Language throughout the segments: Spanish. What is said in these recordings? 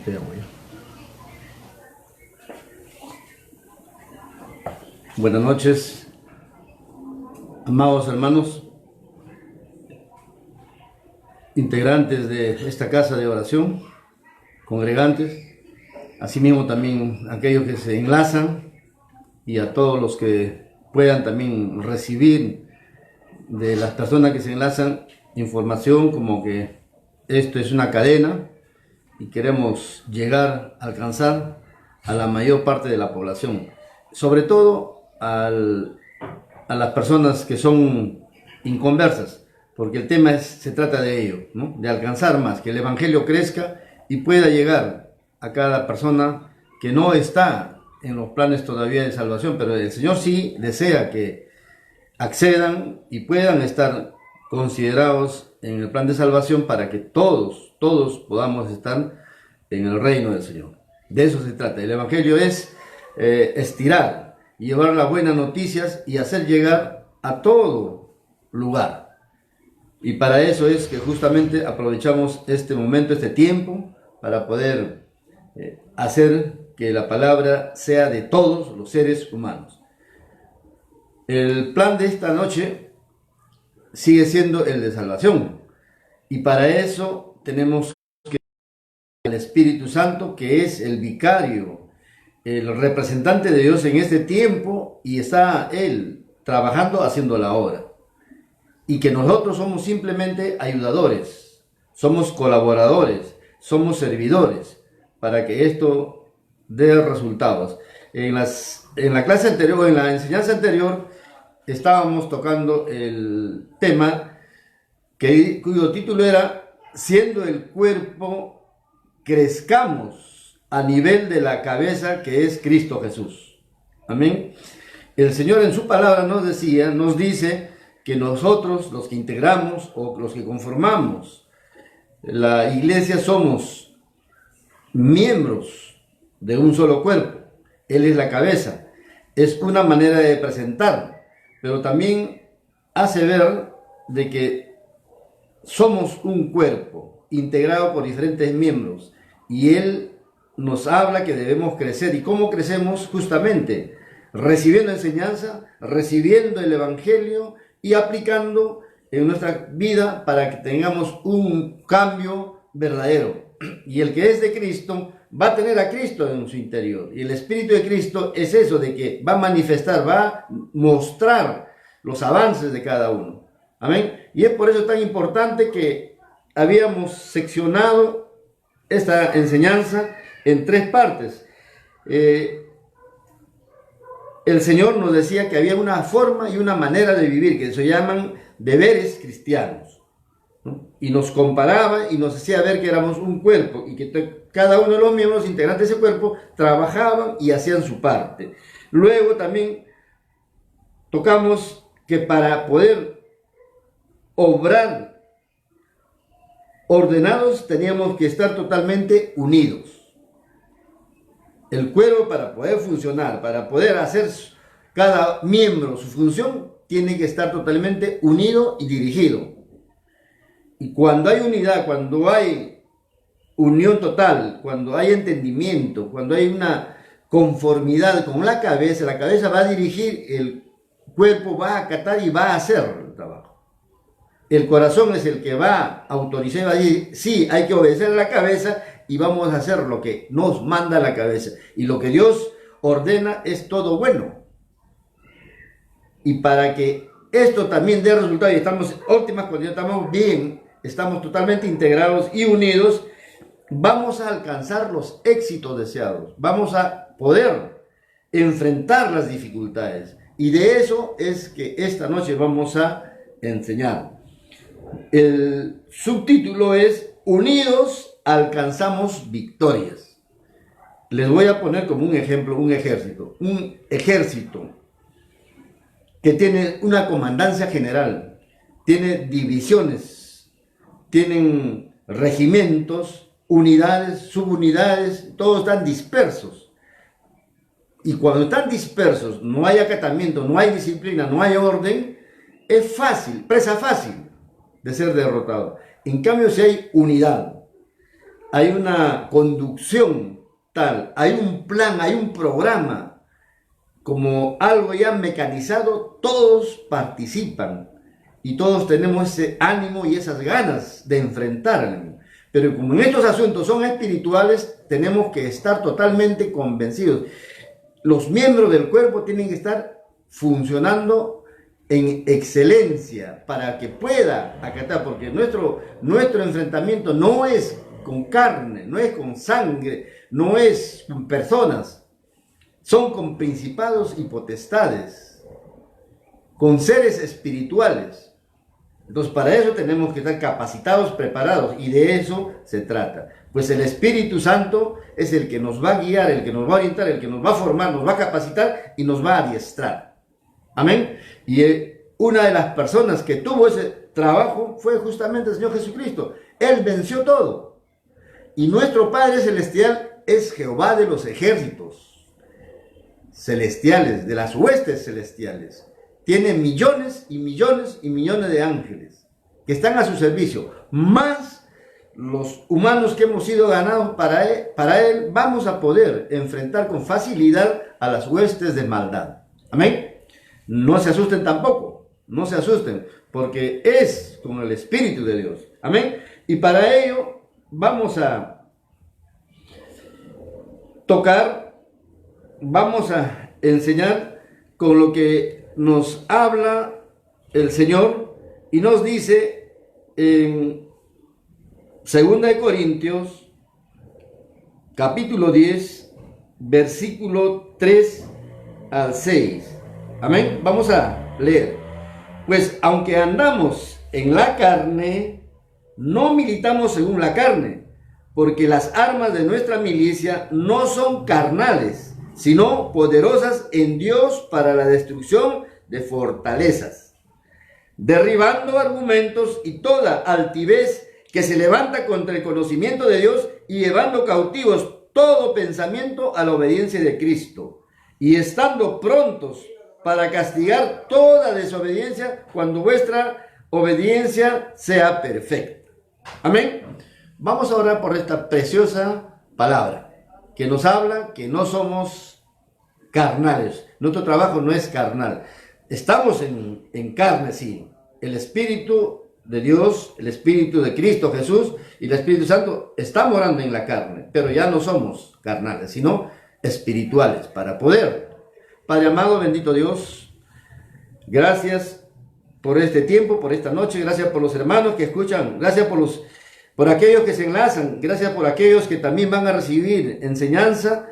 Te amo yo. Buenas noches, amados hermanos, integrantes de esta casa de oración, congregantes, asimismo también aquellos que se enlazan y a todos los que puedan también recibir de las personas que se enlazan información como que esto es una cadena y queremos llegar a alcanzar a la mayor parte de la población, sobre todo a las personas que son inconversas, porque el tema se trata de ello, ¿no? De alcanzar más, que el evangelio crezca y pueda llegar a cada persona que no está en los planes todavía de salvación, pero el Señor sí desea que accedan y puedan estar considerados en el plan de salvación para que todos podamos estar en el reino del Señor. De eso se trata. El evangelio es estirar, llevar las buenas noticias y hacer llegar a todo lugar. Y para eso es que justamente aprovechamos este momento, este tiempo, para poder hacer que la palabra sea de todos los seres humanos. El plan de esta noche sigue siendo el de salvación. Y para eso tenemos que el Espíritu Santo, que es el vicario, el representante de Dios en este tiempo, y está Él trabajando, haciendo la obra. Y que nosotros somos simplemente ayudadores, somos colaboradores, somos servidores, para que esto dé resultados. En la clase anterior, en la enseñanza anterior, estábamos tocando el tema cuyo título era siendo el cuerpo, crezcamos a nivel de la cabeza que es Cristo Jesús. Amén. El Señor en su palabra nos dice que nosotros, los que integramos o los que conformamos la iglesia, somos miembros de un solo cuerpo. Él es la cabeza. Es una manera de presentar, pero también hace ver de que somos un cuerpo integrado por diferentes miembros, y Él nos habla que debemos crecer. ¿Y cómo crecemos? Justamente recibiendo enseñanza, recibiendo el evangelio y aplicando en nuestra vida para que tengamos un cambio verdadero. Y el que es de Cristo va a tener a Cristo en su interior, y el Espíritu de Cristo es eso, de que va a manifestar, va a mostrar los avances de cada uno. Amén. Y es por eso tan importante que habíamos seccionado esta enseñanza en 3 partes. El Señor nos decía que había una forma y una manera de vivir que se llaman deberes cristianos, ¿no? Y nos comparaba y nos hacía ver que éramos un cuerpo y que cada uno de los miembros integrantes de ese cuerpo trabajaban y hacían su parte. Luego también tocamos que para poder obrar ordenados teníamos que estar totalmente unidos. El cuerpo, para poder funcionar, para poder hacer cada miembro su función, tiene que estar totalmente unido y dirigido. Y cuando hay unidad, cuando hay unión total, cuando hay entendimiento, cuando hay una conformidad con la cabeza va a dirigir, el cuerpo va a acatar y va a hacer el trabajo. El corazón es el que va a autorizar y va a decir, sí, hay que obedecer a la cabeza y vamos a hacer lo que nos manda la cabeza. Y lo que Dios ordena es todo bueno. Y para que esto también dé resultado y estamos óptimas, cuando ya estamos bien, estamos totalmente integrados y unidos, vamos a alcanzar los éxitos deseados. Vamos a poder enfrentar las dificultades. Y de eso es que esta noche vamos a enseñar. El subtítulo es Unidos alcanzamos victorias. Les voy a poner como un ejemplo un ejército que tiene una comandancia general, tiene divisiones, tienen regimientos, unidades, subunidades, todos están dispersos. Y cuando están dispersos, no hay acatamiento, no hay disciplina, no hay orden, es fácil, presa fácil de ser derrotado. En cambio, si hay unidad, hay una conducción tal, hay un plan, hay un programa, como algo ya mecanizado, todos participan y todos tenemos ese ánimo y esas ganas de enfrentarlo. Pero como en estos asuntos son espirituales, tenemos que estar totalmente convencidos. Los miembros del cuerpo tienen que estar funcionando en excelencia para que pueda acatar, porque nuestro enfrentamiento no es con carne, no es con sangre, no es con personas, son con principados y potestades, con seres espirituales. Entonces, para eso tenemos que estar capacitados, preparados, y de eso se trata. Pues el Espíritu Santo es el que nos va a guiar, el que nos va a orientar, el que nos va a formar, nos va a capacitar y nos va a adiestrar. Amén. Y una de las personas que tuvo ese trabajo fue justamente el Señor Jesucristo. Él venció todo. Y nuestro Padre Celestial es Jehová de los ejércitos celestiales, de las huestes celestiales. Tiene millones y millones y millones de ángeles que están a su servicio, más los humanos que hemos sido ganados para él, vamos a poder enfrentar con facilidad a las huestes de maldad. Amén. No se asusten tampoco, no se asusten, porque es con el Espíritu de Dios. Amén. Y para ello vamos a tocar, vamos a enseñar con lo que nos habla el Señor y nos dice en 2 de Corintios capítulo 10 versículo 3 al 6. Amén. Vamos a leer. Pues aunque andamos en la carne, no militamos según la carne, porque las armas de nuestra milicia no son carnales, sino poderosas en Dios para la destrucción de fortalezas, derribando argumentos y toda altivez que se levanta contra el conocimiento de Dios y llevando cautivos todo pensamiento a la obediencia de Cristo, y estando prontos para castigar toda desobediencia cuando vuestra obediencia sea perfecta. Amén. Vamos a orar por esta preciosa palabra que nos habla que no somos carnales. Nuestro trabajo no es carnal. Estamos en carne, sí. El Espíritu de Dios, el Espíritu de Cristo Jesús y el Espíritu Santo está morando en la carne, pero ya no somos carnales, sino espirituales para poder. Padre amado, bendito Dios, gracias por este tiempo, por esta noche, gracias por los hermanos que escuchan, gracias por aquellos que se enlazan, gracias por aquellos que también van a recibir enseñanza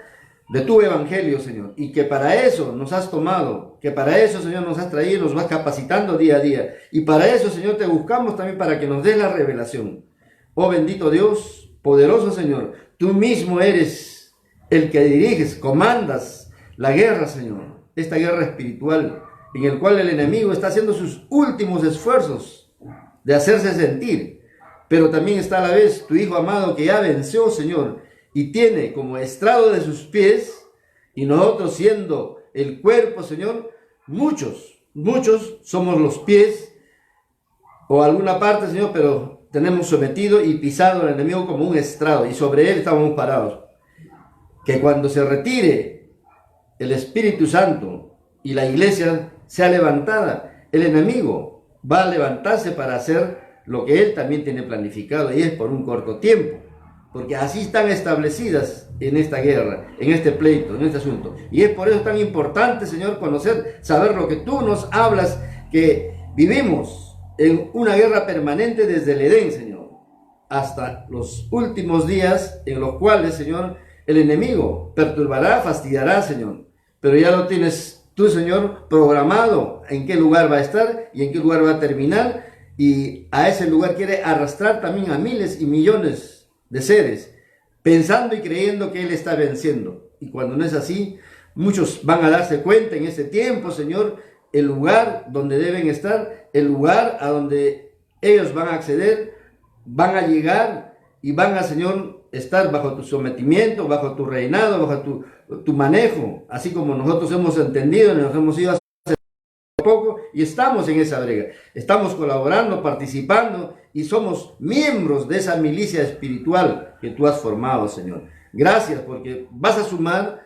de tu evangelio, Señor, y que para eso nos has tomado, que para eso, Señor, nos has traído, nos vas capacitando día a día, y para eso, Señor, te buscamos también para que nos des la revelación. Oh bendito Dios, poderoso Señor, tú mismo eres el que diriges, comandas la guerra, Señor, esta guerra espiritual, en el cual el enemigo está haciendo sus últimos esfuerzos de hacerse sentir, pero también está a la vez tu Hijo amado que ya venció, Señor, y tiene como estrado de sus pies, y nosotros siendo el cuerpo, Señor, muchos somos los pies, o alguna parte, Señor, pero tenemos sometido y pisado al enemigo como un estrado, y sobre él estamos parados. Que cuando se retire el Espíritu Santo y la iglesia sea levantada, el enemigo va a levantarse para hacer lo que él también tiene planificado, y es por un corto tiempo, porque así están establecidas en esta guerra, en este pleito, en este asunto. Y es por eso tan importante, Señor, conocer, saber lo que tú nos hablas, que vivimos en una guerra permanente desde el Edén, Señor, hasta los últimos días en los cuales, Señor, el enemigo perturbará, fastidiará, Señor. Pero ya lo tienes tú, Señor, programado en qué lugar va a estar y en qué lugar va a terminar. Y a ese lugar quiere arrastrar también a miles y millones de seres, pensando y creyendo que Él está venciendo. Y cuando no es así, muchos van a darse cuenta en ese tiempo, Señor, el lugar donde deben estar, el lugar a donde ellos van a acceder, van a llegar y van a, Señor, estar bajo tu sometimiento, bajo tu reinado, bajo tu manejo, así como nosotros hemos entendido y nos hemos ido poco y estamos en esa brega. Estamos colaborando, participando y somos miembros de esa milicia espiritual que tú has formado, Señor. Gracias porque vas a sumar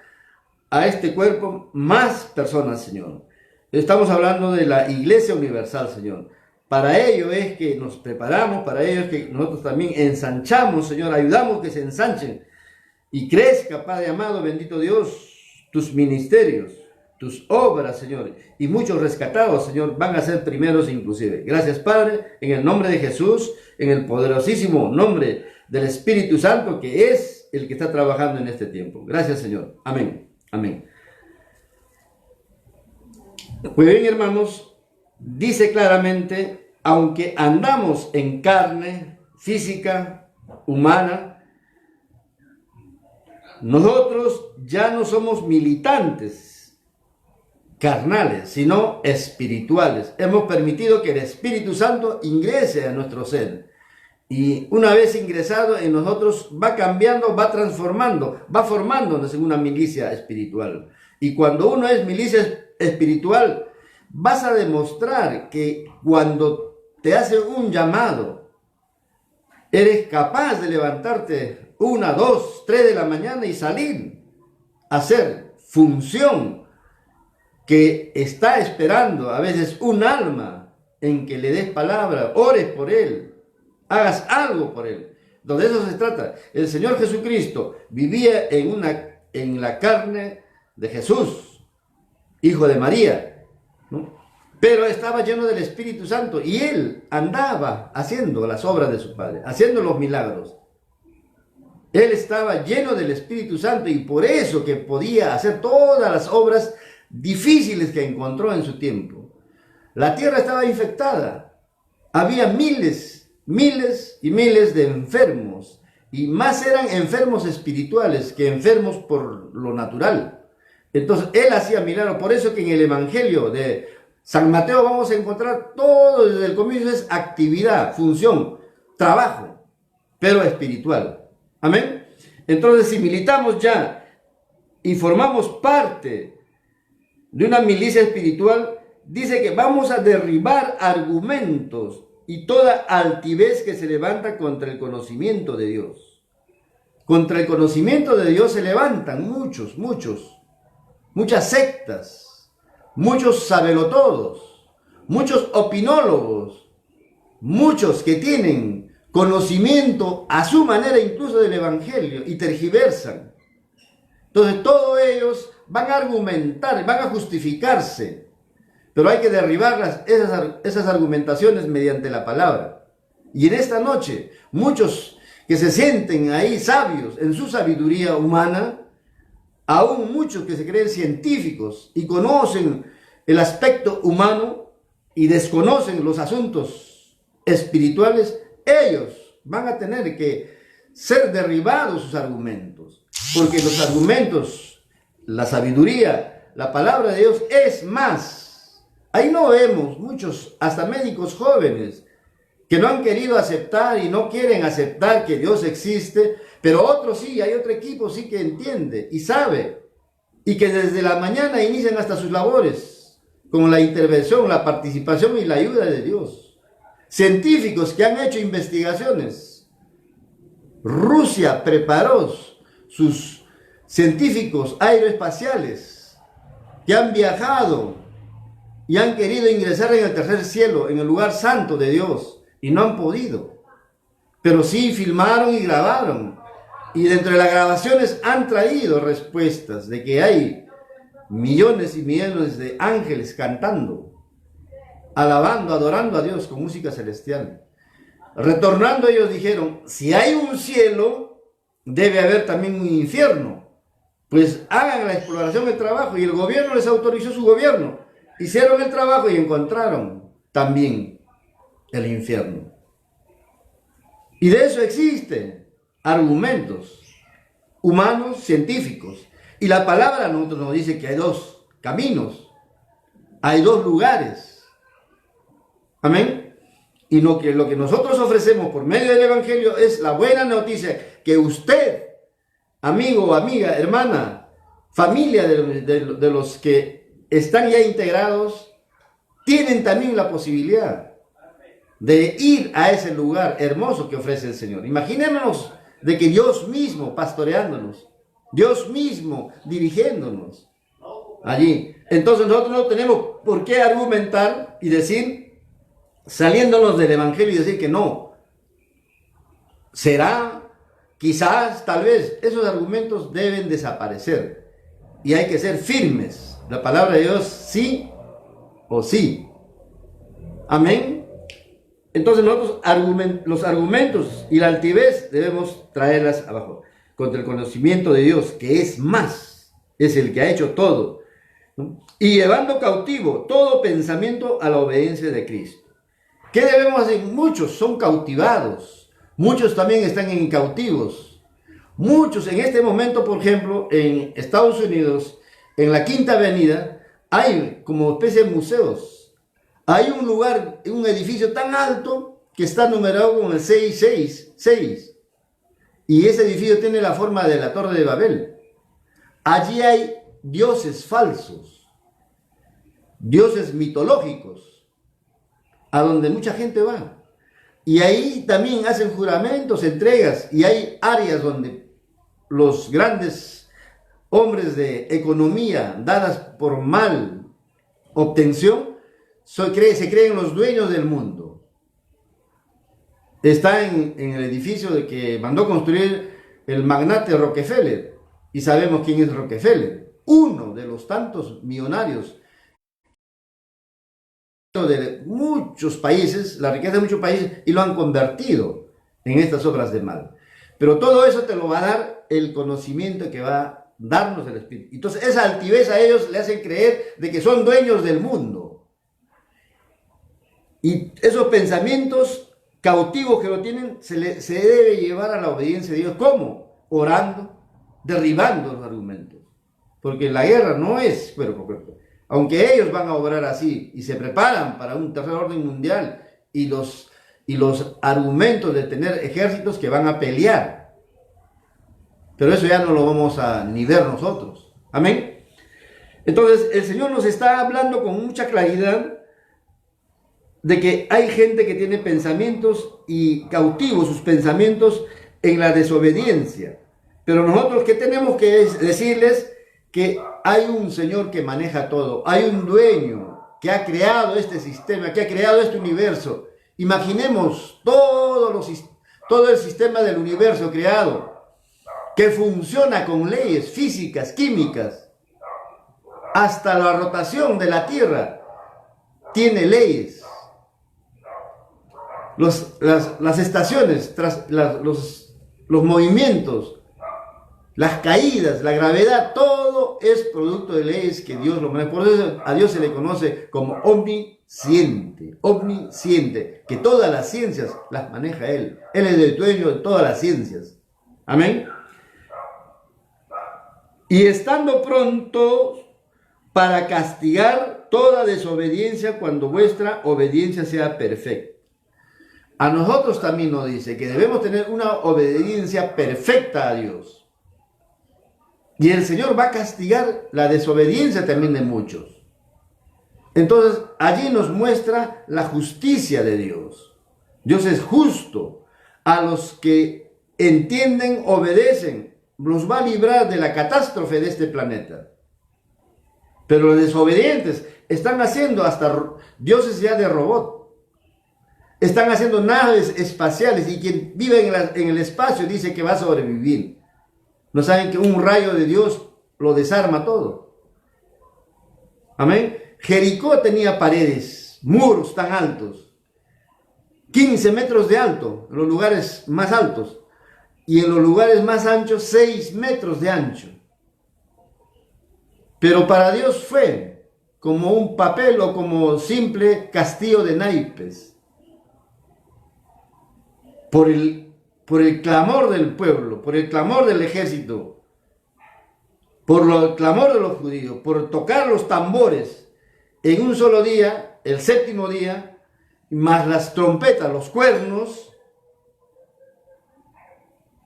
a este cuerpo más personas, Señor. Estamos hablando de la Iglesia Universal, Señor. Para ello es que nos preparamos, para ello es que nosotros también ensanchamos, Señor, ayudamos que se ensanchen y crezca, Padre amado, bendito Dios, tus ministerios, tus obras, Señor, y muchos rescatados, Señor, van a ser primeros inclusive. Gracias, Padre, en el nombre de Jesús, en el poderosísimo nombre del Espíritu Santo, que es el que está trabajando en este tiempo. Gracias, Señor. Amén. Amén. Pues bien, hermanos, dice claramente, aunque andamos en carne física, humana, nosotros ya no somos militantes carnales, sino espirituales. Hemos permitido que el Espíritu Santo ingrese a nuestro ser. Y una vez ingresado en nosotros, va cambiando, va transformando, va formándonos en una milicia espiritual. Y cuando uno es milicia espiritual, vas a demostrar que cuando te hace un llamado, eres capaz de levantarte 1, 2, 3 de la mañana y salir a hacer función que está esperando a veces un alma en que le des palabra, ores por él, hagas algo por él. De eso se trata. El Señor Jesucristo vivía en la carne de Jesús, hijo de María, ¿no? Pero estaba lleno del Espíritu Santo y él andaba haciendo las obras de su Padre, haciendo los milagros. Él estaba lleno del Espíritu Santo y por eso que podía hacer todas las obras difíciles que encontró en su tiempo. La tierra estaba infectada, había miles y miles de enfermos, y más eran enfermos espirituales que enfermos por lo natural. Entonces él hacía milagros. Por eso que en el Evangelio de San Mateo vamos a encontrar todo desde el comienzo, es actividad, función, trabajo, pero espiritual. Amén. Entonces, si militamos ya y formamos parte de una milicia espiritual, dice que vamos a derribar argumentos y toda altivez que se levanta contra el conocimiento de Dios. Contra el conocimiento de Dios se levantan muchas sectas, muchos sabelotodos, muchos opinólogos, muchos que tienen conocimiento a su manera incluso del Evangelio y tergiversan. Entonces todos ellos van a argumentar, van a justificarse, pero hay que derribar esas argumentaciones mediante la palabra. Y en esta noche, muchos que se sienten ahí sabios en su sabiduría humana, aún muchos que se creen científicos y conocen el aspecto humano y desconocen los asuntos espirituales, ellos van a tener que ser derribados sus argumentos, porque los argumentos, la sabiduría, la palabra de Dios es más. Ahí no vemos muchos, hasta médicos jóvenes, que no han querido aceptar y no quieren aceptar que Dios existe, pero otros sí, hay otro equipo sí que entiende y sabe, y que desde la mañana inician hasta sus labores, con la intervención, la participación y la ayuda de Dios. Científicos que han hecho investigaciones. Rusia preparó sus científicos aeroespaciales que han viajado y han querido ingresar en el tercer cielo, en el lugar santo de Dios, y no han podido. Pero sí filmaron y grabaron. Y dentro de las grabaciones han traído respuestas de que hay millones y millones de ángeles cantando, alabando, adorando a Dios con música celestial. Retornando ellos dijeron, si hay un cielo, debe haber también un infierno. Pues hagan la exploración, el trabajo, y el gobierno les autorizó su gobierno. Hicieron el trabajo y encontraron también el infierno. Y de eso existen argumentos humanos, científicos. Y la palabra a nosotros nos dice que hay dos caminos, hay dos lugares. Amén. Y lo que nosotros ofrecemos por medio del Evangelio es la buena noticia que usted, amigo, amiga, hermana, familia de los que están ya integrados tienen también la posibilidad de ir a ese lugar hermoso que ofrece el Señor. Imaginémonos de que Dios mismo pastoreándonos, Dios mismo dirigiéndonos allí. Entonces nosotros no tenemos por qué argumentar y decir, saliéndonos del Evangelio y decir que no. Será, quizás, tal vez, esos argumentos deben desaparecer. Y hay que ser firmes. La palabra de Dios, sí o sí. Amén. Entonces nosotros los argumentos y la altivez debemos traerlas abajo. Contra el conocimiento de Dios, que es más, es el que ha hecho todo, ¿no? Y llevando cautivo todo pensamiento a la obediencia de Cristo. ¿Qué debemos hacer? Muchos son cautivados, muchos también están en cautivos. Muchos en este momento, por ejemplo, en Estados Unidos, en la Quinta Avenida, hay como especie de museos. Hay un lugar, un edificio tan alto que está numerado con el 666. Y ese edificio tiene la forma de la Torre de Babel. Allí hay dioses falsos, dioses mitológicos, a donde mucha gente va. Y ahí también hacen juramentos, entregas, y hay áreas donde los grandes hombres de economía, dadas por mal obtención, se creen los dueños del mundo. Está en el edificio de que mandó construir el magnate Rockefeller, y sabemos quién es Rockefeller, uno de los tantos millonarios de muchos países, la riqueza de muchos países, y lo han convertido en estas obras de mal. Pero todo eso te lo va a dar el conocimiento que va a darnos el Espíritu. Entonces esa altivez a ellos le hacen creer de que son dueños del mundo. Y esos pensamientos cautivos que lo tienen, se debe llevar a la obediencia de Dios. ¿Cómo? Orando, derribando los argumentos. Porque la guerra no es cuerpo a cuerpo. Aunque ellos van a obrar así y se preparan para un tercer orden mundial y los argumentos de tener ejércitos que van a pelear. Pero eso ya no lo vamos a ni ver nosotros. Amén. Entonces el Señor nos está hablando con mucha claridad de que hay gente que tiene pensamientos y cautivos sus pensamientos en la desobediencia. Pero nosotros, ¿qué tenemos que decirles? Que hay un Señor que maneja todo, hay un dueño que ha creado este sistema, que ha creado este universo. Imaginemos todo el sistema del universo creado, que funciona con leyes físicas, químicas. Hasta la rotación de la Tierra tiene leyes. Las estaciones, los movimientos, las caídas, la gravedad, todo es producto de leyes que Dios lo maneja. Por eso a Dios se le conoce como omnisciente, omnisciente, que todas las ciencias las maneja Él. Él es el dueño de todas las ciencias. Amén. Y estando pronto para castigar toda desobediencia cuando vuestra obediencia sea perfecta. A nosotros también nos dice que debemos tener una obediencia perfecta a Dios. Y el Señor va a castigar la desobediencia también de muchos. Entonces, allí nos muestra la justicia de Dios. Dios es justo. A los que entienden, obedecen, los va a librar de la catástrofe de este planeta. Pero los desobedientes están haciendo hasta dioses ya de robot. Están haciendo naves espaciales y quien vive en el espacio dice que va a sobrevivir. No saben que un rayo de Dios lo desarma todo. Amén. Jericó tenía paredes, muros tan altos, 15 metros de alto, en los lugares más altos, y en los lugares más anchos, 6 metros de ancho. Pero para Dios fue como un papel o como simple castillo de naipes. Por el clamor del pueblo, por el clamor del ejército, por el clamor de los judíos, por tocar los tambores en un solo día, el séptimo día, más las trompetas, los cuernos,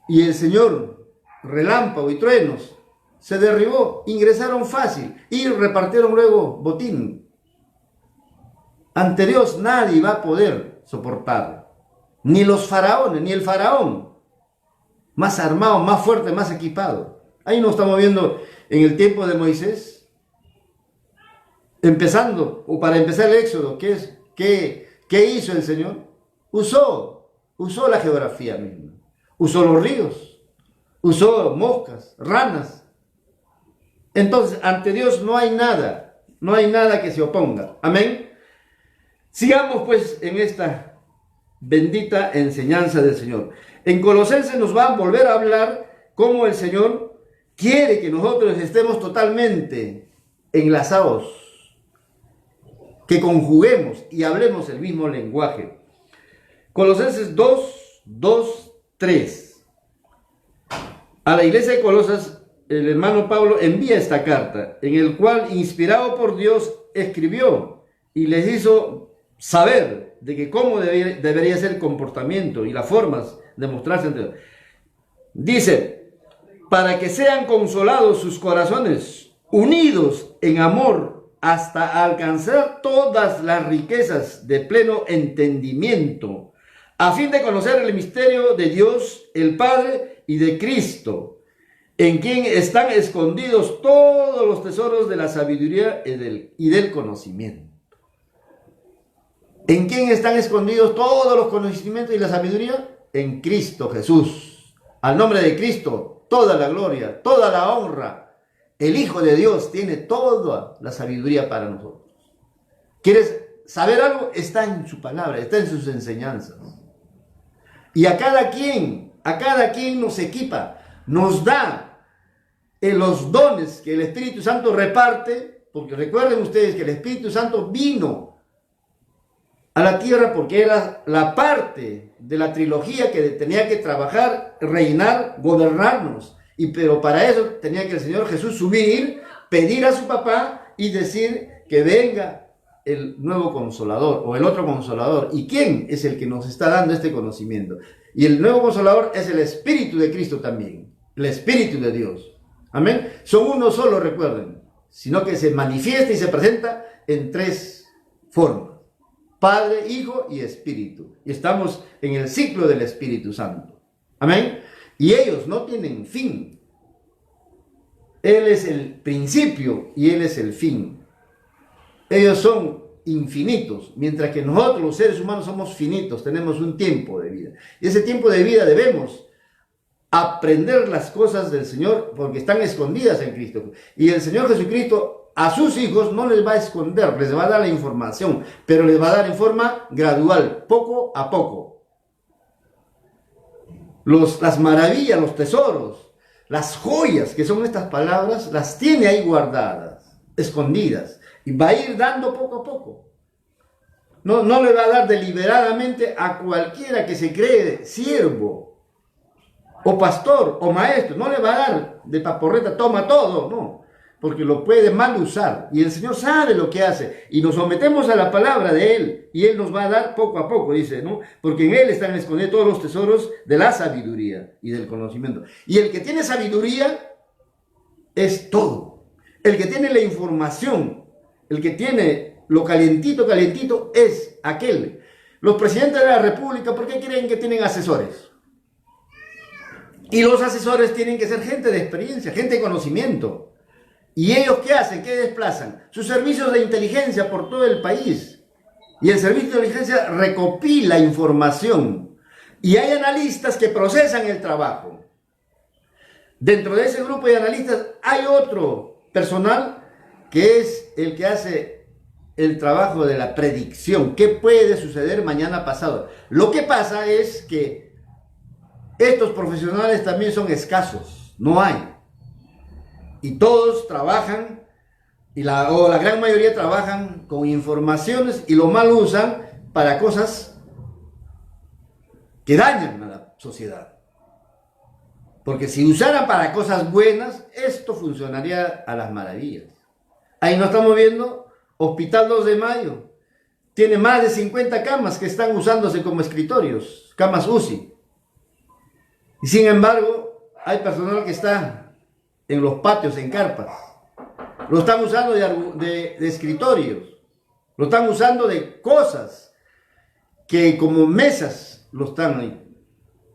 y el Señor, relámpago y truenos, se derribó, ingresaron fácil y repartieron luego botín. Ante Dios nadie va a poder soportarlo. Ni los faraones, ni el faraón. Más armado, más fuerte, más equipado. Ahí nos estamos viendo en el tiempo de Moisés. Empezando, o para empezar el Éxodo, ¿qué hizo el Señor? Usó la geografía misma. Usó los ríos. Usó moscas, ranas. Entonces, ante Dios no hay nada que se oponga. Amén. Sigamos pues en esta bendita enseñanza del Señor. En Colosenses nos va a volver a hablar cómo el Señor quiere que nosotros estemos totalmente enlazados, que conjuguemos y hablemos el mismo lenguaje. Colosenses 3. A la iglesia de Colosas, el hermano Pablo envía esta carta, en el cual, inspirado por Dios, escribió y les hizo saber de que cómo debería ser el comportamiento y las formas de mostrarse ante Dios. Dice, para que sean consolados sus corazones, unidos en amor, hasta alcanzar todas las riquezas de pleno entendimiento, a fin de conocer el misterio de Dios, el Padre, y de Cristo, en quien están escondidos todos los tesoros de la sabiduría y del conocimiento. ¿En quién están escondidos todos los conocimientos y la sabiduría? En Cristo Jesús. Al nombre de Cristo, toda la gloria, toda la honra. El Hijo de Dios tiene toda la sabiduría para nosotros. ¿Quieres saber algo? Está en su palabra, está en sus enseñanzas. Y a cada quien nos equipa, nos da los dones que el Espíritu Santo reparte, porque recuerden ustedes que el Espíritu Santo vino a la tierra porque era la parte de la trilogía que tenía que trabajar, reinar, gobernarnos. Pero para eso tenía que el Señor Jesús subir, pedir a su papá y decir que venga el nuevo consolador o el otro consolador. ¿Y quién es el que nos está dando este conocimiento? Y el nuevo consolador es el Espíritu de Cristo también, el Espíritu de Dios. Amén. Son uno solo, recuerden, sino que se manifiesta y se presenta en tres formas: Padre, Hijo y Espíritu. Y estamos en el ciclo del Espíritu Santo. Amén. Y ellos no tienen fin. Él es el principio y Él es el fin. Ellos son infinitos, mientras que nosotros los seres humanos somos finitos, tenemos un tiempo de vida. Y ese tiempo de vida debemos aprender las cosas del Señor porque están escondidas en Cristo. Y el Señor Jesucristo a sus hijos no les va a esconder, les va a dar la información, pero les va a dar en forma gradual, poco a poco. Las maravillas, los tesoros, las joyas, que son estas palabras, las tiene ahí guardadas, escondidas, y va a ir dando poco a poco. No le va a dar deliberadamente a cualquiera que se cree siervo, o pastor, o maestro. No le va a dar de paporreta, toma todo, no, porque lo puede mal usar, y el Señor sabe lo que hace, y nos sometemos a la palabra de Él, y Él nos va a dar poco a poco, dice, ¿no? Porque en Él están escondidos todos los tesoros de la sabiduría y del conocimiento. Y el que tiene sabiduría es todo. El que tiene la información, el que tiene lo calientito, calientito, es aquel. Los presidentes de la República, ¿por qué creen que tienen asesores? Y los asesores tienen que ser gente de experiencia, gente de conocimiento. ¿Y ellos qué hacen? ¿Qué desplazan? Sus servicios de inteligencia por todo el país. Y el servicio de inteligencia recopila información. Y hay analistas que procesan el trabajo. Dentro de ese grupo de analistas hay otro personal que es el que hace el trabajo de la predicción. ¿Qué puede suceder mañana pasado? Lo que pasa es que estos profesionales también son escasos. No hay. Y todos trabajan, o la gran mayoría trabajan con informaciones y lo mal usan para cosas que dañan a la sociedad. Porque si usaran para cosas buenas, esto funcionaría a las maravillas. Ahí nos estamos viendo, Hospital 2 de Mayo. Tiene más de 50 camas que están usándose como escritorios, camas UCI. Y sin embargo, hay personal que está en los patios, en carpas. Lo están usando de escritorios. Lo están usando de cosas que como mesas lo están ahí.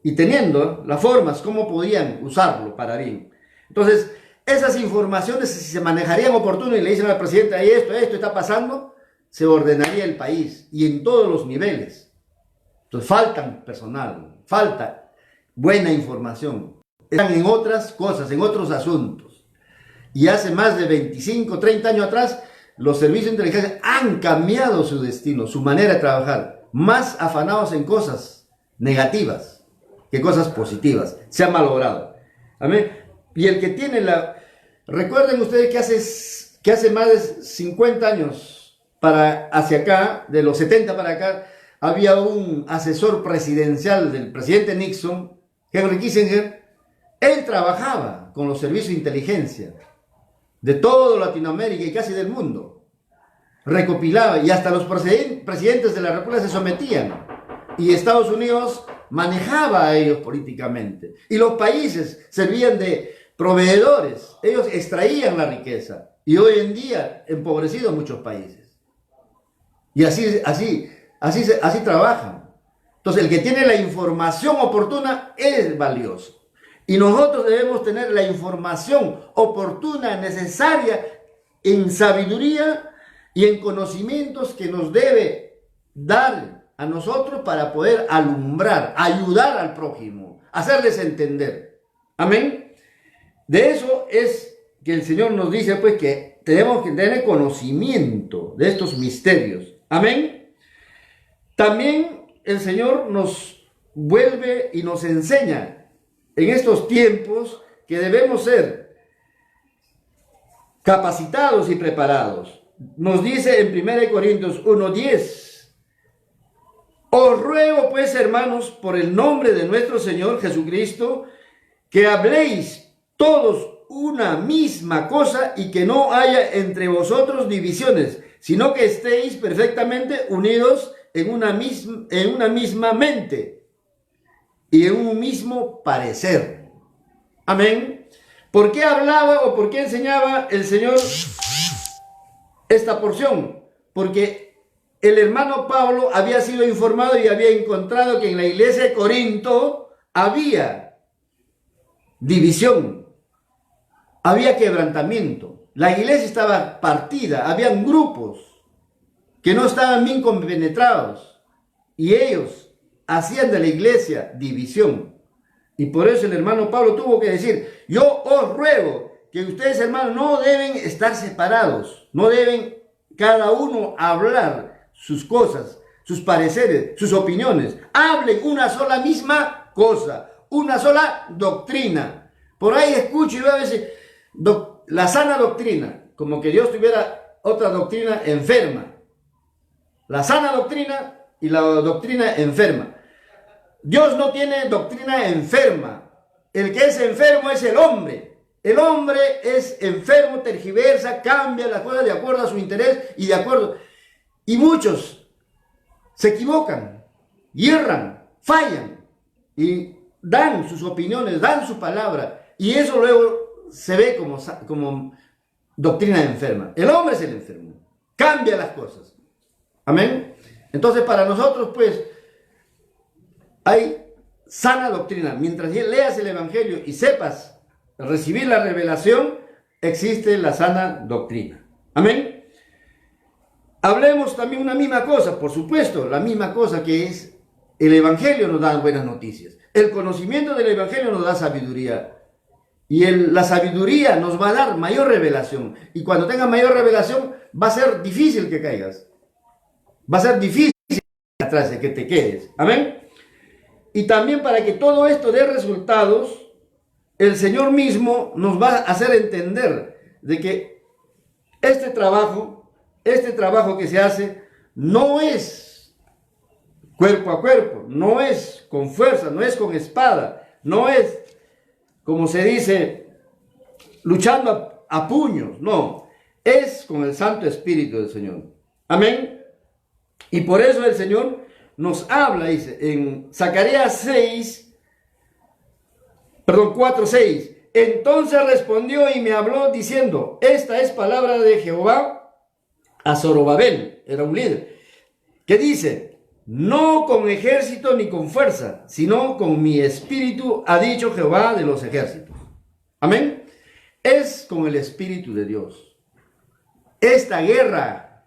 Y teniendo las formas, cómo podían usarlo para bien. Entonces, esas informaciones, si se manejarían oportuno y le dicen al presidente, ahí esto está pasando, se ordenaría el país y en todos los niveles. Entonces, faltan personal, falta buena información. Están en otras cosas, en otros asuntos. Y hace más de 25, 30 años atrás, los servicios de inteligencia han cambiado su destino, su manera de trabajar, más afanados en cosas negativas que cosas positivas. Se ha malogrado. Amén. Y el que tiene la... Recuerden ustedes que hace más de 50 años hacia acá, de los 70 para acá, había un asesor presidencial del presidente Nixon, Henry Kissinger. Él trabajaba con los servicios de inteligencia de toda Latinoamérica y casi del mundo. Recopilaba y hasta los presidentes de la República se sometían. Y Estados Unidos manejaba a ellos políticamente. Y los países servían de proveedores. Ellos extraían la riqueza. Y hoy en día empobrecidos muchos países. Y así trabajan. Entonces el que tiene la información oportuna es valioso. Y nosotros debemos tener la información oportuna, necesaria, en sabiduría y en conocimientos que nos debe dar a nosotros para poder alumbrar, ayudar al prójimo, hacerles entender. Amén. De eso es que el Señor nos dice pues que tenemos que tener conocimiento de estos misterios. Amén. También el Señor nos vuelve y nos enseña en estos tiempos que debemos ser capacitados y preparados. Nos dice en 1 Corintios 1:10: os ruego pues, hermanos, por el nombre de nuestro Señor Jesucristo, que habléis todos una misma cosa y que no haya entre vosotros divisiones, sino que estéis perfectamente unidos en una misma mente y en un mismo parecer. Amén. ¿Por qué hablaba o por qué enseñaba el Señor esta porción? Porque el hermano Pablo había sido informado y había encontrado que en la iglesia de Corinto había división, había quebrantamiento. La iglesia estaba partida, habían grupos que no estaban bien compenetrados y ellos hacían de la iglesia división. Y por eso el hermano Pablo tuvo que decir: yo os ruego que ustedes, hermanos, no deben estar separados, no deben cada uno hablar sus cosas, sus pareceres, sus opiniones. Hablen una sola misma cosa, una sola doctrina. Por ahí escucho y veo a veces la sana doctrina, como que Dios tuviera otra doctrina enferma. La sana doctrina y la doctrina enferma. Dios no tiene doctrina enferma. El que es enfermo es el hombre. El hombre es enfermo, tergiversa, cambia las cosas de acuerdo a su interés y de acuerdo. Y muchos se equivocan, hierran, fallan y dan sus opiniones, dan su palabra. Y eso luego se ve como doctrina enferma. El hombre es el enfermo. Cambia las cosas. Amén. Entonces para nosotros pues hay sana doctrina. Mientras leas el Evangelio y sepas recibir la revelación, existe la sana doctrina. Amén. Hablemos también una misma cosa, por supuesto, la misma cosa que es el Evangelio nos da buenas noticias. El conocimiento del Evangelio nos da sabiduría. Y la sabiduría nos va a dar mayor revelación. Y cuando tengas mayor revelación, va a ser difícil que caigas. Va a ser difícil atrás de que te quedes. Amén. Y también para que todo esto dé resultados, el Señor mismo nos va a hacer entender de que este trabajo que se hace no es cuerpo a cuerpo, no es con fuerza, no es con espada, no es, como se dice, luchando a puños, no, es con el Santo Espíritu del Señor. Amén. Y por eso el Señor nos habla, dice, en Zacarías 4:6. Entonces respondió y me habló diciendo: esta es palabra de Jehová a Zorobabel, era un líder, que dice: no con ejército ni con fuerza, sino con mi espíritu, ha dicho Jehová de los ejércitos. Amén. Es con el espíritu de Dios. Esta guerra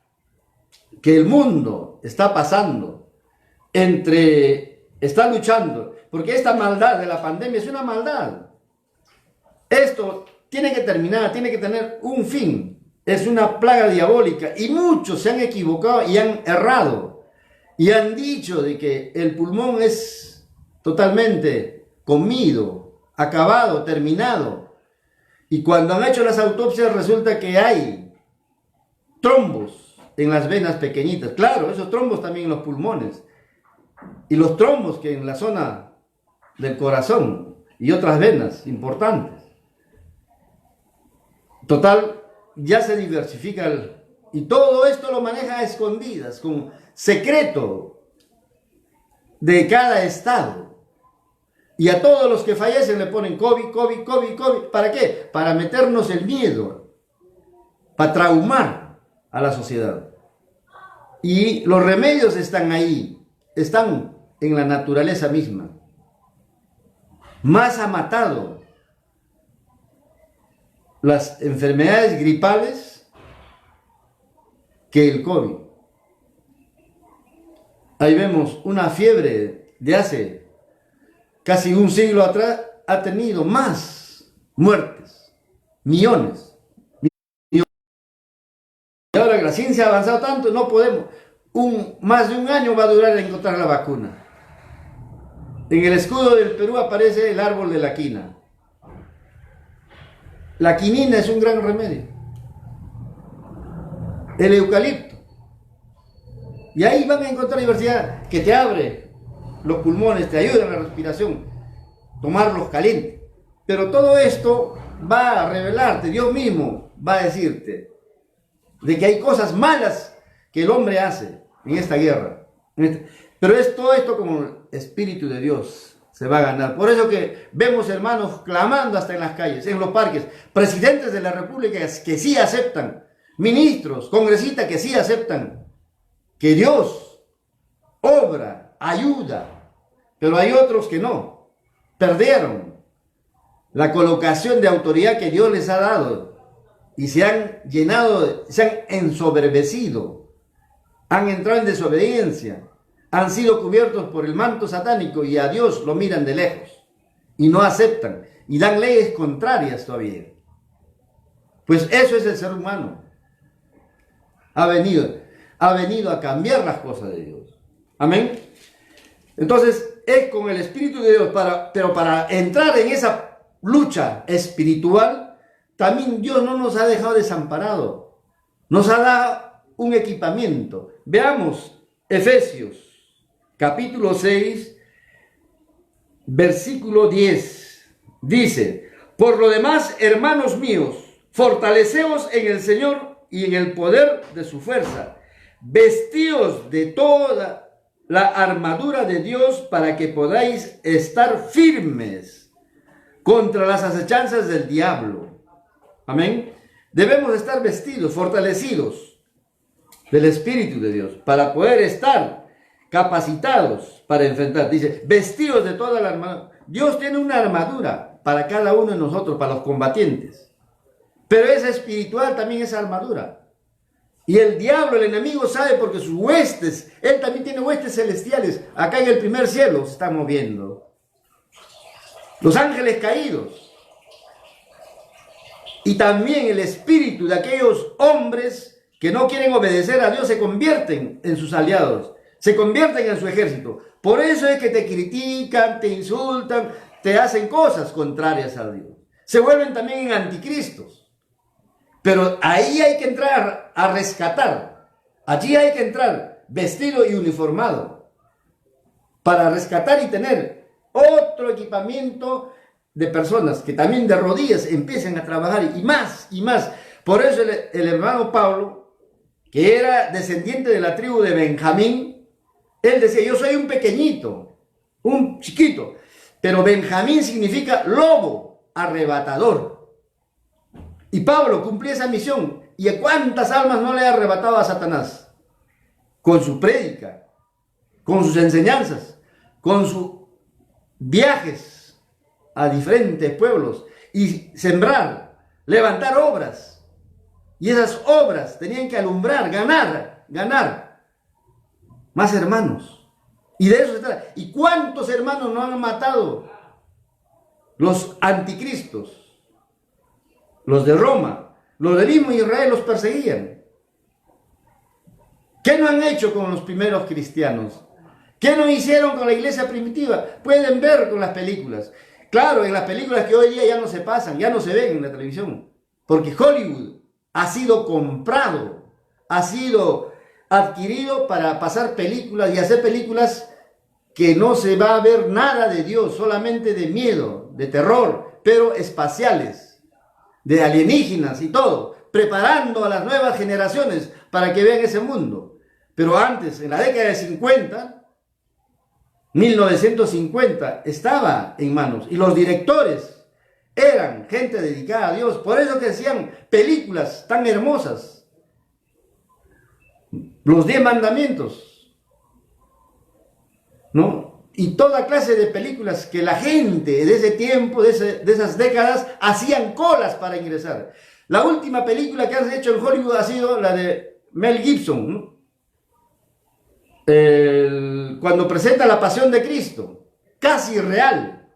que el mundo está pasando, está luchando, porque esta maldad de la pandemia es una maldad. Esto tiene que terminar, tiene que tener un fin. Es una plaga diabólica y muchos se han equivocado y han errado y han dicho de que el pulmón es totalmente comido, acabado, terminado. Y cuando han hecho las autopsias resulta que hay trombos en las venas pequeñitas. Claro, esos trombos también en los pulmones. Y los trombos que en la zona del corazón y otras venas importantes. Total, ya se diversifica y todo esto lo maneja a escondidas, con secreto de cada estado. Y a todos los que fallecen le ponen COVID, COVID, COVID, COVID. ¿Para qué? Para meternos el miedo, para traumar a la sociedad. Y los remedios están ahí, están en la naturaleza misma. Más ha matado las enfermedades gripales que el COVID. Ahí vemos una fiebre de hace casi un siglo atrás, ha tenido más muertes, millones. Y ahora que la ciencia ha avanzado tanto, no podemos. Más de un año va a durar encontrar la vacuna. En el escudo del Perú aparece el árbol de la quina. La quinina es un gran remedio. El eucalipto. Y ahí van a encontrar diversidad que te abre los pulmones, te ayuda en la respiración, tomarlos calientes. Pero todo esto va a revelarte, Dios mismo va a decirte de que hay cosas malas que el hombre hace en esta guerra. Pero es todo esto como el Espíritu de Dios se va a ganar. Por eso que vemos hermanos clamando hasta en las calles, en los parques, presidentes de la República que sí aceptan, ministros, congresistas que sí aceptan que Dios obra, ayuda, pero hay otros que no, perdieron la colocación de autoridad que Dios les ha dado y se han llenado, se han ensoberbecido, han entrado en desobediencia, han sido cubiertos por el manto satánico y a Dios lo miran de lejos y no aceptan y dan leyes contrarias todavía. Pues eso es el ser humano. Ha venido a cambiar las cosas de Dios. Amén. Entonces es con el Espíritu de Dios, pero para entrar en esa lucha espiritual, también Dios no nos ha dejado desamparados. Nos ha dado un equipamiento. Veamos Efesios capítulo 6, versículo 10. Dice: por lo demás, hermanos míos, fortaleceos en el Señor y en el poder de su fuerza. Vestíos de toda la armadura de Dios para que podáis estar firmes contra las acechanzas del diablo. Amén. Debemos estar vestidos, fortalecidos del Espíritu de Dios para poder estar capacitados para enfrentar. Dice, vestidos de toda la armadura. Dios tiene una armadura para cada uno de nosotros, para los combatientes. Pero esa espiritual también es armadura. Y el diablo, el enemigo, sabe porque sus huestes, él también tiene huestes celestiales. Acá en el primer cielo se están moviendo los ángeles caídos. Y también el espíritu de aquellos hombres que no quieren obedecer a Dios se convierten en sus aliados, se convierten en su ejército. Por eso es que te critican, te insultan, te hacen cosas contrarias a Dios. Se vuelven también en anticristos. Pero ahí hay que entrar a rescatar. Allí hay que entrar vestido y uniformado para rescatar y tener otro equipamiento de personas que también de rodillas empiecen a trabajar y más y más. Por eso el hermano Pablo, que era descendiente de la tribu de Benjamín, él decía, yo soy un pequeñito, un chiquito, pero Benjamín significa lobo arrebatador. Y Pablo cumplía esa misión ¿Y a cuántas almas no le ha arrebatado a Satanás? Con su prédica, con sus enseñanzas, con sus viajes a diferentes pueblos y sembrar, levantar obras. Y esas obras tenían que alumbrar, ganar más hermanos. Y de eso se trata. ¿Y cuántos hermanos no han matado los anticristos? Los de Roma, los del mismo Israel los perseguían. ¿Qué no han hecho con los primeros cristianos? ¿Qué no hicieron con la iglesia primitiva? Pueden ver con las películas. Claro, en las películas que hoy día ya no se pasan, ya no se ven en la televisión. Porque Hollywood ha sido comprado, ha sido adquirido para pasar películas y hacer películas que no se va a ver nada de Dios, solamente de miedo, de terror, pero espaciales, de alienígenas y todo, preparando a las nuevas generaciones para que vean ese mundo. Pero antes, en la década de 50, 1950, estaba en manos, y los directores eran gente dedicada a Dios. Por eso que hacían películas tan hermosas. Los 10 mandamientos, ¿no? Y toda clase de películas que la gente de ese tiempo, de esas décadas, hacían colas para ingresar. La última película que han hecho en Hollywood ha sido la de Mel Gibson, ¿no? Cuando presenta la Pasión de Cristo, casi real.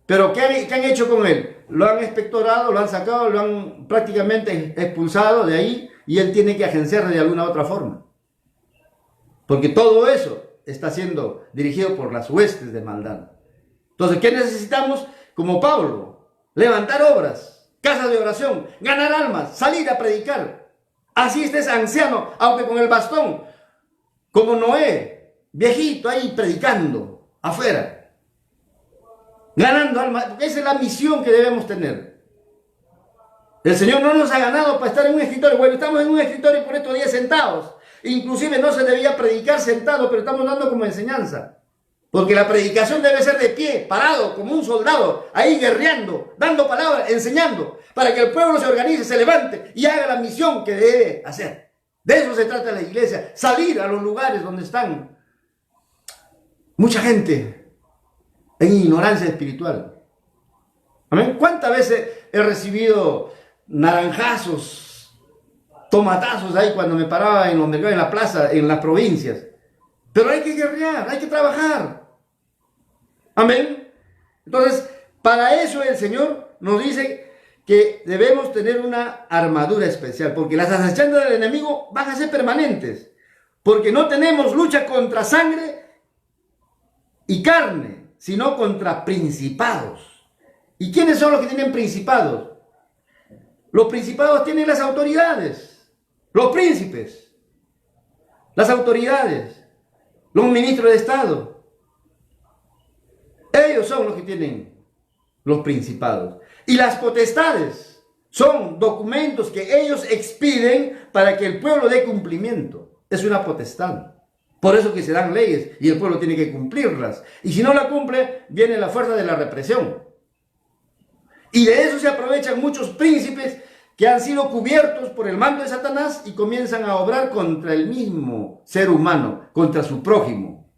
Pero ¿qué han hecho con él? Lo han expectorado, lo han sacado, lo han prácticamente expulsado de ahí, y él tiene que agenciarse de alguna otra forma. Porque todo eso está siendo dirigido por las huestes de maldad. Entonces, ¿qué necesitamos? Como Pablo, levantar obras, casas de oración, ganar almas, salir a predicar. Así estés anciano, aunque con el bastón, como Noé, viejito ahí predicando afuera, ganando almas. Esa es la misión que debemos tener. El Señor no nos ha ganado para estar en un escritorio. Bueno, estamos en un escritorio por estos días sentados. Inclusive no se debía predicar sentado, pero estamos dando como enseñanza. Porque la predicación debe ser de pie, parado, como un soldado, ahí guerreando, dando palabras, enseñando, para que el pueblo se organice, se levante y haga la misión que debe hacer. De eso se trata la iglesia, salir a los lugares donde están mucha gente en ignorancia espiritual. ¿Amén? ¿Cuántas veces he recibido naranjazos, tomatazos ahí cuando me paraba en los mercados, en la plaza, en las provincias? Pero hay que guerrear, hay que trabajar. Amén. Entonces, para eso el Señor nos dice que debemos tener una armadura especial, porque las acechanzas del enemigo van a ser permanentes, porque no tenemos lucha contra sangre y carne, sino contra principados. ¿Y quiénes son los que tienen principados? Los principados tienen las autoridades, los príncipes, las autoridades, los ministros de Estado. Ellos son los que tienen los principados. Y las potestades son documentos que ellos expiden para que el pueblo dé cumplimiento. Es una potestad. Por eso que se dan leyes y el pueblo tiene que cumplirlas. Y si no la cumple, viene la fuerza de la represión. Y de eso se aprovechan muchos príncipes que han sido cubiertos por el manto de Satanás y comienzan a obrar contra el mismo ser humano, contra su prójimo.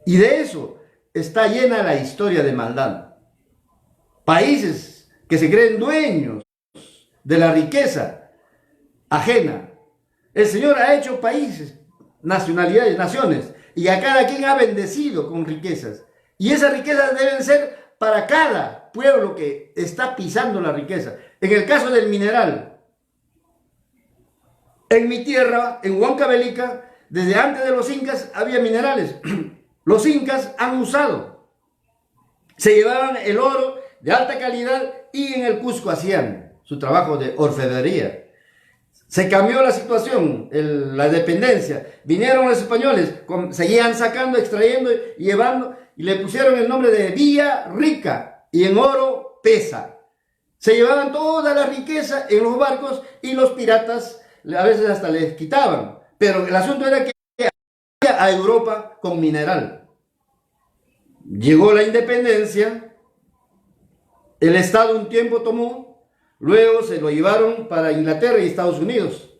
Y de eso está llena la historia de maldad. Países que se creen dueños de la riqueza ajena. El Señor ha hecho países, nacionalidades, naciones, y a cada quien ha bendecido con riquezas. Y esas riquezas deben ser para cada pueblo que está pisando la riqueza. En el caso del mineral, en mi tierra, en Huancavelica, desde antes de los incas había minerales. Los incas han usado, se llevaban el oro de alta calidad y en el Cusco hacían su trabajo de orfebrería. Se cambió la situación, la dependencia. Vinieron los españoles, seguían sacando, extrayendo y llevando, y le pusieron el nombre de Villa Rica, y en oro pesa. Se llevaban toda la riqueza en los barcos y los piratas a veces hasta les quitaban. Pero el asunto era que a Europa con mineral. Llegó la independencia, el Estado un tiempo tomó, luego se lo llevaron para Inglaterra y Estados Unidos.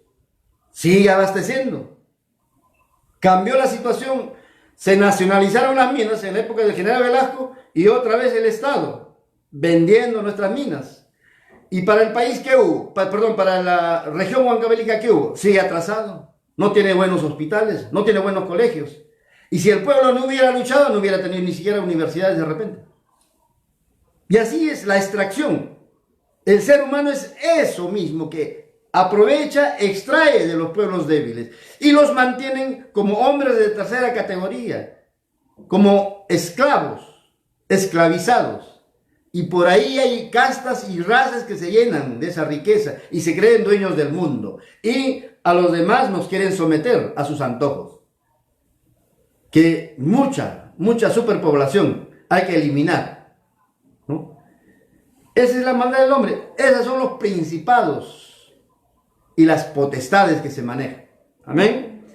Sigue abasteciendo. Cambió la situación, se nacionalizaron las minas en la época del general Velasco y otra vez el Estado vendiendo nuestras minas. Y para el país, ¿qué hubo? Para la región huancavelica, ¿qué hubo? Sigue atrasado, no tiene buenos hospitales, no tiene buenos colegios. Y si el pueblo no hubiera luchado, no hubiera tenido ni siquiera universidades de repente. Y así es la extracción. El ser humano es eso mismo, que aprovecha, extrae de los pueblos débiles y los mantienen como hombres de tercera categoría, como esclavos, esclavizados. Y por ahí hay castas y razas que se llenan de esa riqueza y se creen dueños del mundo. Y a los demás nos quieren someter a sus antojos. Que mucha superpoblación hay que eliminar, ¿no? Esa es la maldad del hombre. Esos son los principados y las potestades que se manejan. Amén.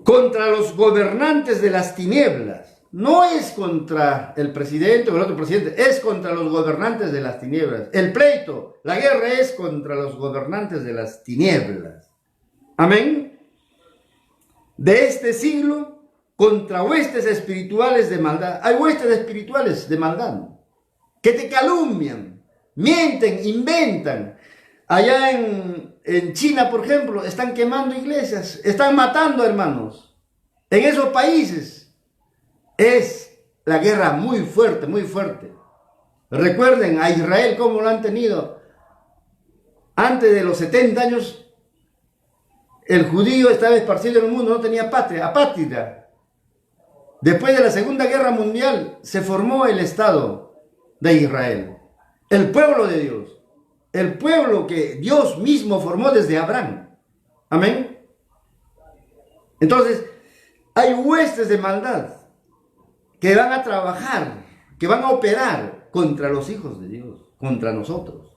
Contra los gobernantes de las tinieblas. No es contra el presidente o el otro presidente, es contra los gobernantes de las tinieblas. El pleito, la guerra es contra los gobernantes de las tinieblas. Amén. De este siglo, contra huestes espirituales de maldad. Hay huestes espirituales de maldad que te calumnian, mienten, inventan. Allá en China, por ejemplo, están quemando iglesias, están matando hermanos. En esos países es la guerra muy fuerte, muy fuerte. Recuerden a Israel cómo lo han tenido. Antes de los 70 años, el judío estaba esparcido en el mundo, no tenía patria, apátrida. Después de la Segunda Guerra Mundial se formó el Estado de Israel, el pueblo de Dios, el pueblo que Dios mismo formó desde Abraham. Amén. Entonces, hay huestes de maldad que van a trabajar, que van a operar contra los hijos de Dios, contra nosotros.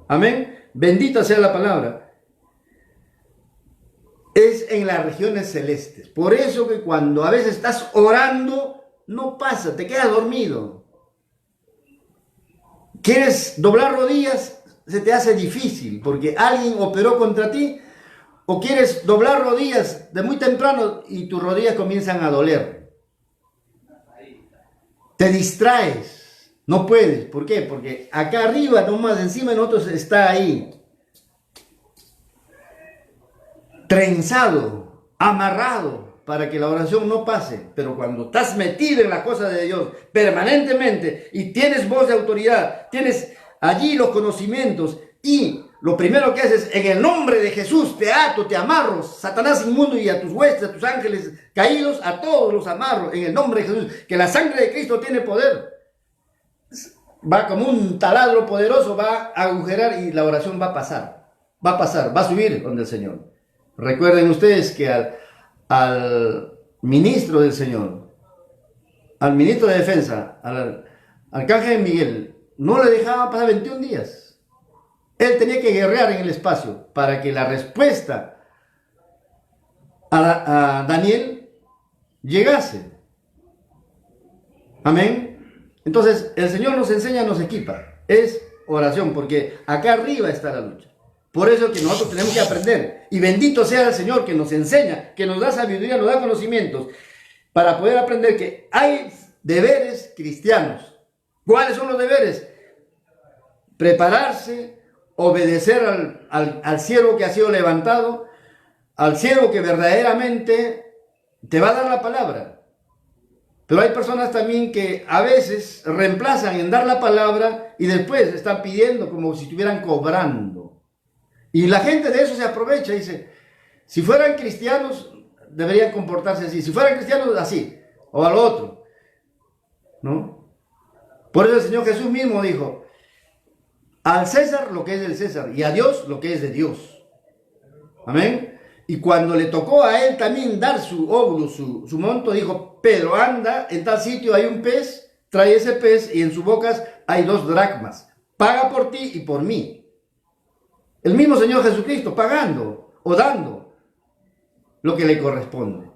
Amén. Bendita sea la palabra. Es en las regiones celestes. Por eso que cuando a veces estás orando, no pasa, te quedas dormido. Quieres doblar rodillas, se te hace difícil porque alguien operó contra ti. O quieres doblar rodillas de muy temprano y tus rodillas comienzan a doler. Te distraes, no puedes. ¿Por qué? Porque acá arriba, nomás encima de nosotros, está ahí trenzado, amarrado, para que la oración no pase. Pero cuando estás metido en la cosa de Dios permanentemente y tienes voz de autoridad, tienes allí los conocimientos y lo primero que haces, en el nombre de Jesús, te ato, te amarro, Satanás inmundo, y a tus huestes, a tus ángeles caídos, a todos los amarro, en el nombre de Jesús, que la sangre de Cristo tiene poder. Va como un taladro poderoso, va a agujerar y la oración va a pasar, va a subir donde el Señor. Recuerden ustedes que al ministro del Señor, al ministro de Defensa, al arcángel Miguel, no le dejaban pasar 21 días. Él tenía que guerrear en el espacio para que la respuesta a Daniel llegase. Amén. Entonces, el Señor nos enseña, nos equipa. Es oración, porque acá arriba está la lucha. Por eso que nosotros tenemos que aprender. Y bendito sea el Señor que nos enseña, que nos da sabiduría, nos da conocimientos, para poder aprender que hay deberes cristianos. ¿Cuáles son los deberes? Prepararse, obedecer al siervo que ha sido levantado, al siervo que verdaderamente te va a dar la palabra. Pero hay personas también que a veces reemplazan en dar la palabra y después están pidiendo como si estuvieran cobrando. Y la gente de eso se aprovecha y dice, si fueran cristianos deberían comportarse así, si fueran cristianos así, o al otro, ¿no? Por eso el Señor Jesús mismo dijo, al César lo que es del César y a Dios lo que es de Dios. Amén. Y cuando le tocó a él también dar su óvulo, su monto, dijo, Pedro, anda, en tal sitio hay un pez, trae ese pez y en su boca hay 2 dracmas. Paga por ti y por mí. El mismo Señor Jesucristo pagando o dando lo que le corresponde.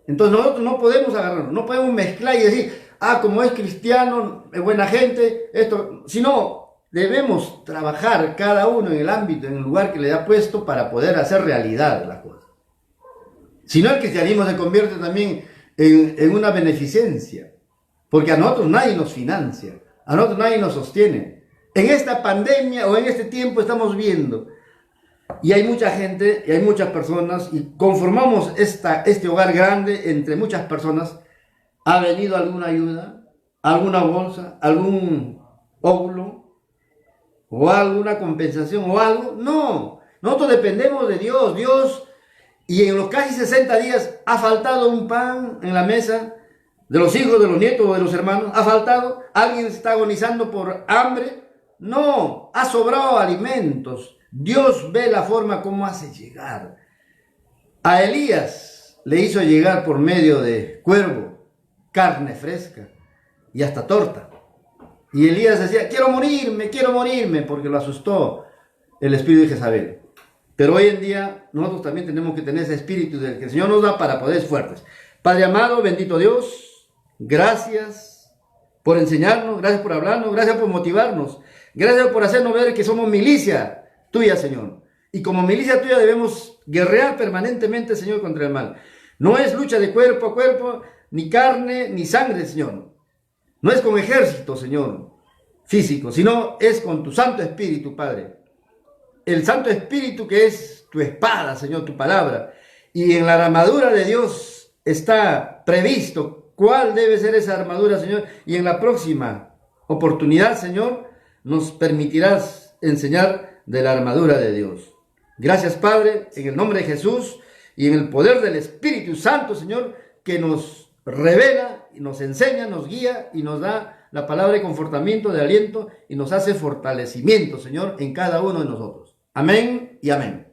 Entonces nosotros no podemos agarrarnos, no podemos mezclar y decir, como es cristiano, es buena gente, esto, sino debemos trabajar cada uno en el ámbito, en el lugar que le ha puesto para poder hacer realidad la cosa. Si no, el cristianismo se convierte también en una beneficencia, porque a nosotros nadie nos financia, a nosotros nadie nos sostiene. En esta pandemia o en este tiempo estamos viendo, y hay mucha gente, y hay muchas personas, y conformamos este hogar grande entre muchas personas. ¿Ha venido alguna ayuda, alguna bolsa, algún óvulo, o alguna compensación, o algo? No, nosotros dependemos de Dios. Y en los casi 60 días ha faltado un pan en la mesa de los hijos, de los nietos o de los hermanos. ¿Ha faltado? ¿Alguien está agonizando por hambre? No, ha sobrado alimentos. Dios ve la forma como hace llegar. A Elías le hizo llegar por medio de cuervo, carne fresca y hasta torta. Y Elías decía, quiero morirme, porque lo asustó el espíritu de Jezabel. Pero hoy en día nosotros también tenemos que tener ese espíritu del que el Señor nos da para poder ser fuertes. Padre amado, bendito Dios, gracias por enseñarnos, gracias por hablarnos, gracias por motivarnos, gracias por hacernos ver que somos milicia tuya, Señor. Y como milicia tuya debemos guerrear permanentemente, Señor, contra el mal. No es lucha de cuerpo a cuerpo, ni carne, ni sangre, Señor. No es con ejército, Señor, físico, sino es con tu Santo Espíritu, Padre. El Santo Espíritu que es tu espada, Señor, tu palabra. Y en la armadura de Dios está previsto cuál debe ser esa armadura, Señor. Y en la próxima oportunidad, Señor, nos permitirás enseñar de la armadura de Dios. Gracias, Padre, en el nombre de Jesús y en el poder del Espíritu Santo, Señor, que nos revela, y nos enseña, nos guía y nos da la palabra de confortamiento, de aliento y nos hace fortalecimiento, Señor, en cada uno de nosotros. Amén y amén.